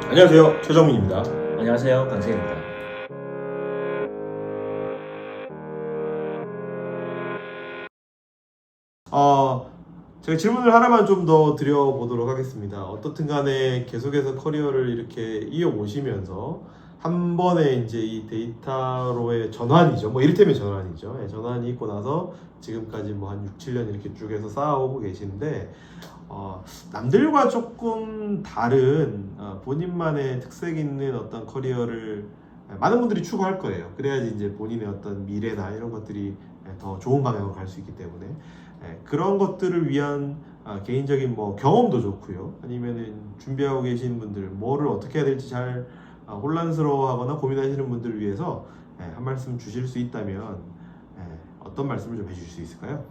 안녕하세요, 최정민입니다. 안녕하세요, 강세입니다. 제가 질문을 하나만 좀 더 드려보도록 하겠습니다. 어떻든 간에 계속해서 커리어를 이렇게 이어오시면서 한 번에 이제 이 데이터로의 전환이죠. 뭐 이를테면 전환이죠. 예, 전환이 있고 나서 지금까지 뭐 한 6, 7년 이렇게 쭉 해서 쌓아오고 계신데, 남들과 조금 다른 본인만의 특색 있는 어떤 커리어를 많은 분들이 추구할 거예요. 그래야지 이제 본인의 어떤 미래나 이런 것들이 더 좋은 방향으로 갈 수 있기 때문에 그런 것들을 위한 개인적인 뭐 경험도 좋고요. 아니면은 준비하고 계신 분들 뭐를 어떻게 해야 될지 잘 혼란스러워하거나 고민하시는 분들을 위해서 한 말씀 주실 수 있다면 어떤 말씀을 좀 해주실 수 있을까요?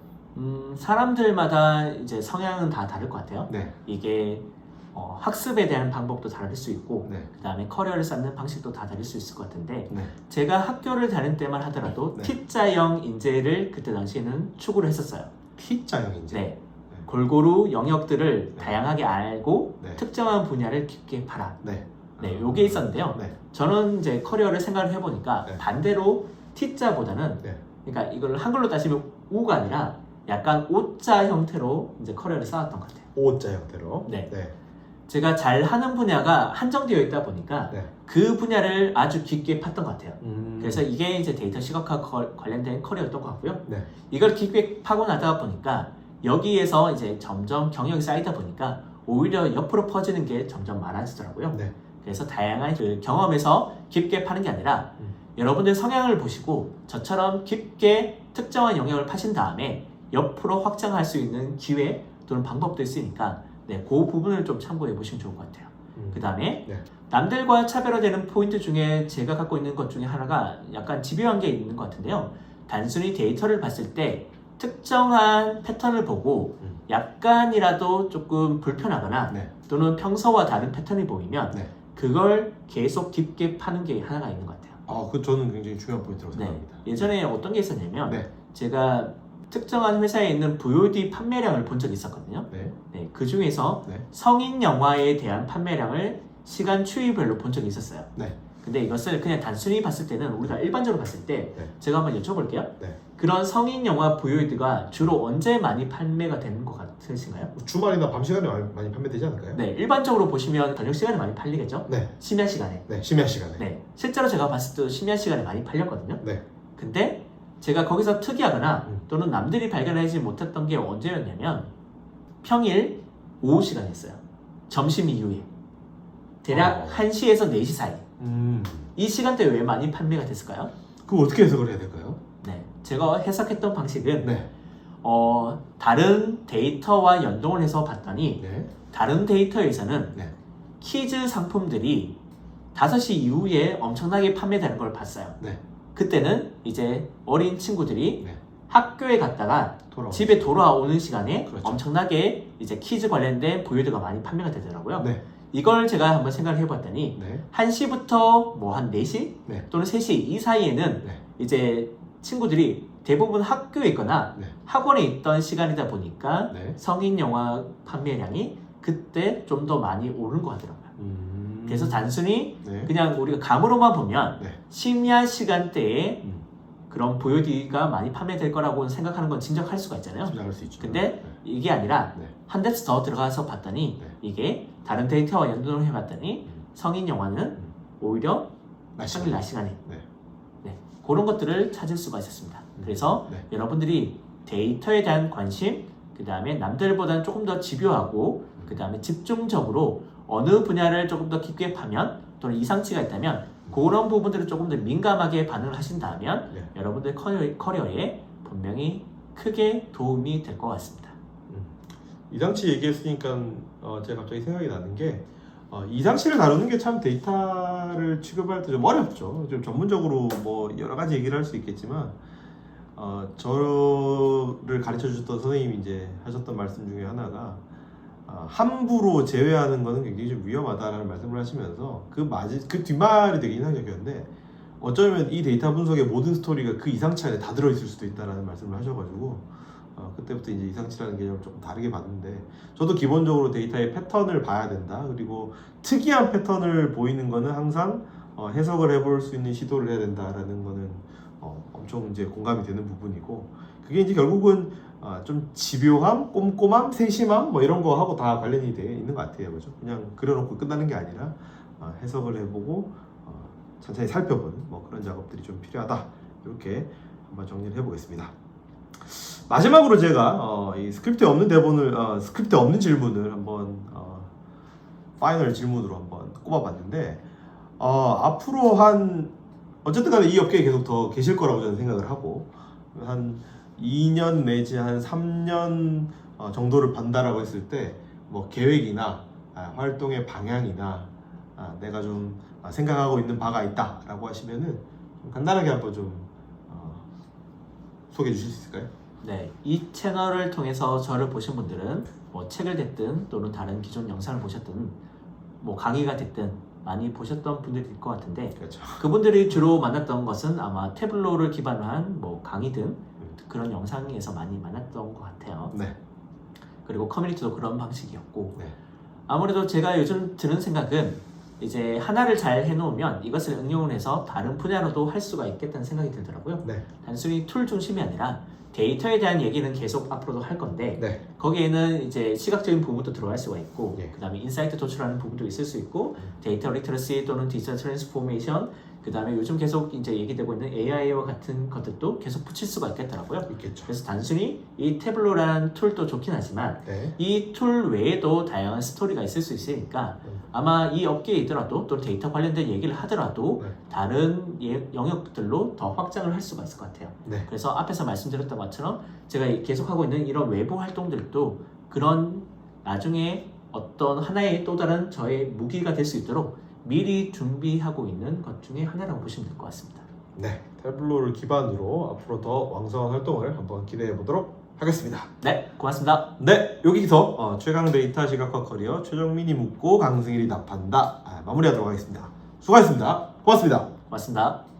사람들마다 이제 성향은 다 다를 것 같아요. 네. 이게 학습에 대한 방법도 다를 수 있고, 네. 그 다음에 커리어를 쌓는 방식도 다 다를 수 있을 것 같은데, 네. 제가 학교를 다닐 때만 하더라도 네. T자형 인재를 그때 당시에는 추구를 했었어요. T자형 인재. 네. 골고루 영역들을 네. 다양하게 알고 네. 특정한 분야를 깊게 파라. 네. 네, 요게 있었는데요. 네. 저는 이제 커리어를 생각을 해보니까 네. 반대로 T자보다는, 네. 그러니까 이걸 한글로 따지면 우가 아니라 약간 O자 형태로 이제 커리어를 쌓았던 것 같아요. O자 형태로. 네. 네. 제가 잘 하는 분야가 한정되어 있다 보니까 네. 그 분야를 아주 깊게 팠던 것 같아요. 그래서 그래서 이게 이제 데이터 시각화 관련된 커리어였던 것 같고요. 네. 이걸 깊게 파고 나다 보니까 여기에서 이제 점점 경력이 쌓이다 보니까 오히려 옆으로 퍼지는 게 점점 많아지더라고요. 네. 그래서 다양한 그 경험에서 깊게 파는 게 아니라 여러분들 성향을 보시고 저처럼 깊게 특정한 영역을 파신 다음에 옆으로 확장할 수 있는 기회 또는 방법도 있으니까 네, 그 부분을 좀 참고해 보시면 좋을 것 같아요. 그 다음에 네. 남들과 차별화되는 포인트 중에 제가 갖고 있는 것 중에 하나가 약간 집요한 게 있는 것 같은데요. 단순히 데이터를 봤을 때 특정한 패턴을 보고 약간이라도 조금 불편하거나 네. 또는 평소와 다른 패턴이 보이면 네. 그걸 계속 깊게 파는 게 하나가 있는 것 같아요. 그 저는 굉장히 중요한 포인트라고 네. 생각합니다. 예전에 어떤 게 있었냐면 네. 제가 특정한 회사에 있는 VOD 판매량을 본 적이 있었거든요. 네. 네, 그 중에서 네. 성인 영화에 대한 판매량을 시간 추이별로 본 적이 있었어요. 네. 근데 이것을 그냥 단순히 봤을 때는 우리가 일반적으로 봤을 때 네. 제가 한번 여쭤볼게요. 네. 그런 성인 영화 VOD가 주로 언제 많이 판매가 되는 것 같으신가요? 주말이나 밤 시간에 많이 판매되지 않을까요? 네, 일반적으로 보시면 저녁 시간에 많이 팔리겠죠? 네. 심야 시간에. 네. 심야 시간에. 네, 실제로 제가 봤을 때 심야 시간에 많이 팔렸거든요. 네. 근데 제가 거기서 특이하거나 또는 남들이 발견하지 못했던 게 언제였냐면 평일 오후 시간이었어요. 점심 이후에. 대략 1시에서 4시 사이. 이 시간대에 왜 많이 판매가 됐을까요? 그거 어떻게 해석을 해야 될까요? 네, 제가 해석했던 방식은 네. 다른 데이터와 연동을 해서 봤더니 네. 다른 데이터에서는 네. 키즈 상품들이 5시 이후에 엄청나게 판매되는 걸 봤어요. 네. 그때는 이제 어린 친구들이 네. 학교에 갔다가 돌아오죠. 집에 돌아오는 시간에 그렇죠. 엄청나게 이제 키즈 관련된 VOD가 많이 판매가 되더라고요. 네. 이걸 제가 한번 생각을 해봤더니 네. 1시부터 뭐 한 4시 네. 또는 3시 이 사이에는 네. 이제 친구들이 대부분 학교에 있거나 네. 학원에 있던 시간이다 보니까 네. 성인 영화 판매량이 그때 좀 더 많이 오른 것 같더라고요. 그래서 단순히 네. 그냥 우리가 감으로만 보면 네. 심야 시간대에 음. 그런 VOD가 많이 판매될 거라고 생각하는 건 짐작할 수가 있잖아요. 짐작할 수 있죠. 근데 네. 이게 아니라 네. 한 데서 더 들어가서 봤더니 네. 이게 다른 데이터와 연동을 해봤더니 성인 영화는 오히려 평일 낮 시간에 네. 네, 그런 것들을 찾을 수가 있었습니다. 그래서 네. 여러분들이 데이터에 대한 관심, 그 다음에 남들보다는 조금 더 집요하고 그 다음에 집중적으로 어느 분야를 조금 더 깊게 파면 또는 이상치가 있다면 그런 부분들을 조금 더 민감하게 반응을 하신다면 네. 여러분들 커리어에 분명히 크게 도움이 될 것 같습니다. 이상치 얘기했으니까 제가 갑자기 생각이 나는 게 이상치를 다루는 게 참 데이터를 취급할 때 좀 어렵죠. 좀 전문적으로 뭐 여러 가지 얘기를 할 수 있겠지만 저를 가르쳐 주셨던 선생님이 이제 하셨던 말씀 중에 하나가 함부로 제외하는 거는 굉장히 좀 위험하다라는 말씀을 하시면서 그 뒷말이 되게 인상적이었는데 어쩌면 이 데이터 분석의 모든 스토리가 그 이상치 안에 다 들어있을 수도 있다라는 말씀을 하셔가지고 그때부터 이제 이상치라는 개념을 조금 다르게 봤는데 저도 기본적으로 데이터의 패턴을 봐야 된다. 그리고 특이한 패턴을 보이는 거는 항상 해석을 해볼 수 있는 시도를 해야 된다라는 거는 엄청 이제 공감이 되는 부분이고 그게 이제 결국은 좀 집요함, 꼼꼼함, 세심함 뭐 이런 거 하고 다 관련이 돼 있는 것 같아요, 그죠? 그냥 그려놓고 끝나는 게 아니라 해석을 해보고 천천히 살펴보는 뭐 그런 작업들이 좀 필요하다. 이렇게 한번 정리를 해보겠습니다. 마지막으로 제가 이 스크립트에 없는 대본을 스크립트에 없는 질문을 한번 파이널 질문으로 한번 꼽아봤는데 앞으로 한 어쨌든 간에 이 업계에 계속 더 계실 거라고 저는 생각을 하고 한 2년 내지 한 3년 정도를 본다라고 했을 때 뭐 계획이나 활동의 방향이나 내가 좀 생각하고 있는 바가 있다라고 하시면은 좀 간단하게 한번 좀 소개해 주실 수 있을까요? 네, 이 채널을 통해서 저를 보신 분들은 뭐 책을 됐든 또는 다른 기존 영상을 보셨든 뭐 강의가 됐든 많이 보셨던 분들일 것 같은데 그렇죠. 그분들이 주로 만났던 것은 아마 태블로를 기반으로 한 뭐 강의 등 그런 영상에서 많이 만났던 것 같아요. 네. 그리고 커뮤니티도 그런 방식이었고 네. 아무래도 제가 요즘 드는 생각은 이제 하나를 잘 해놓으면 이것을 응용을 해서 다른 분야로도 할 수가 있겠다는 생각이 들더라고요. 네. 단순히 툴 중심이 아니라 데이터에 대한 얘기는 계속 앞으로도 할 건데 네. 거기에는 이제 시각적인 부분도 들어갈 수가 있고 예. 그 다음에 인사이트 도출하는 부분도 있을 수 있고 데이터 리터러시 또는 디지털 트랜스포메이션 그 다음에 요즘 계속 이제 얘기되고 있는 AI와 같은 것들도 계속 붙일 수가 있겠더라고요. 있겠죠. 그래서 단순히 이 태블로라는 툴도 좋긴 하지만 네. 이 툴 외에도 다양한 스토리가 있을 수 있으니까 아마 이 업계에 있더라도 또 데이터 관련된 얘기를 하더라도 네. 다른 영역들로 더 확장을 할 수가 있을 것 같아요. 네. 그래서 앞에서 말씀드렸던 것처럼 제가 계속하고 있는 이런 외부 활동들도 그런 나중에 어떤 하나의 또 다른 저의 무기가 될 수 있도록 미리 준비하고 있는 것 중에 하나라고 보시면 될 것 같습니다. 네. 태블로를 기반으로 앞으로 더 왕성한 활동을 한번 기대해 보도록 하겠습니다. 네, 고맙습니다. 네, 여기서 최강 데이터 시각화 커리어 최정민이 묻고 강승일이 답한다 마무리하도록 하겠습니다. 수고하셨습니다. 고맙습니다. 고맙습니다.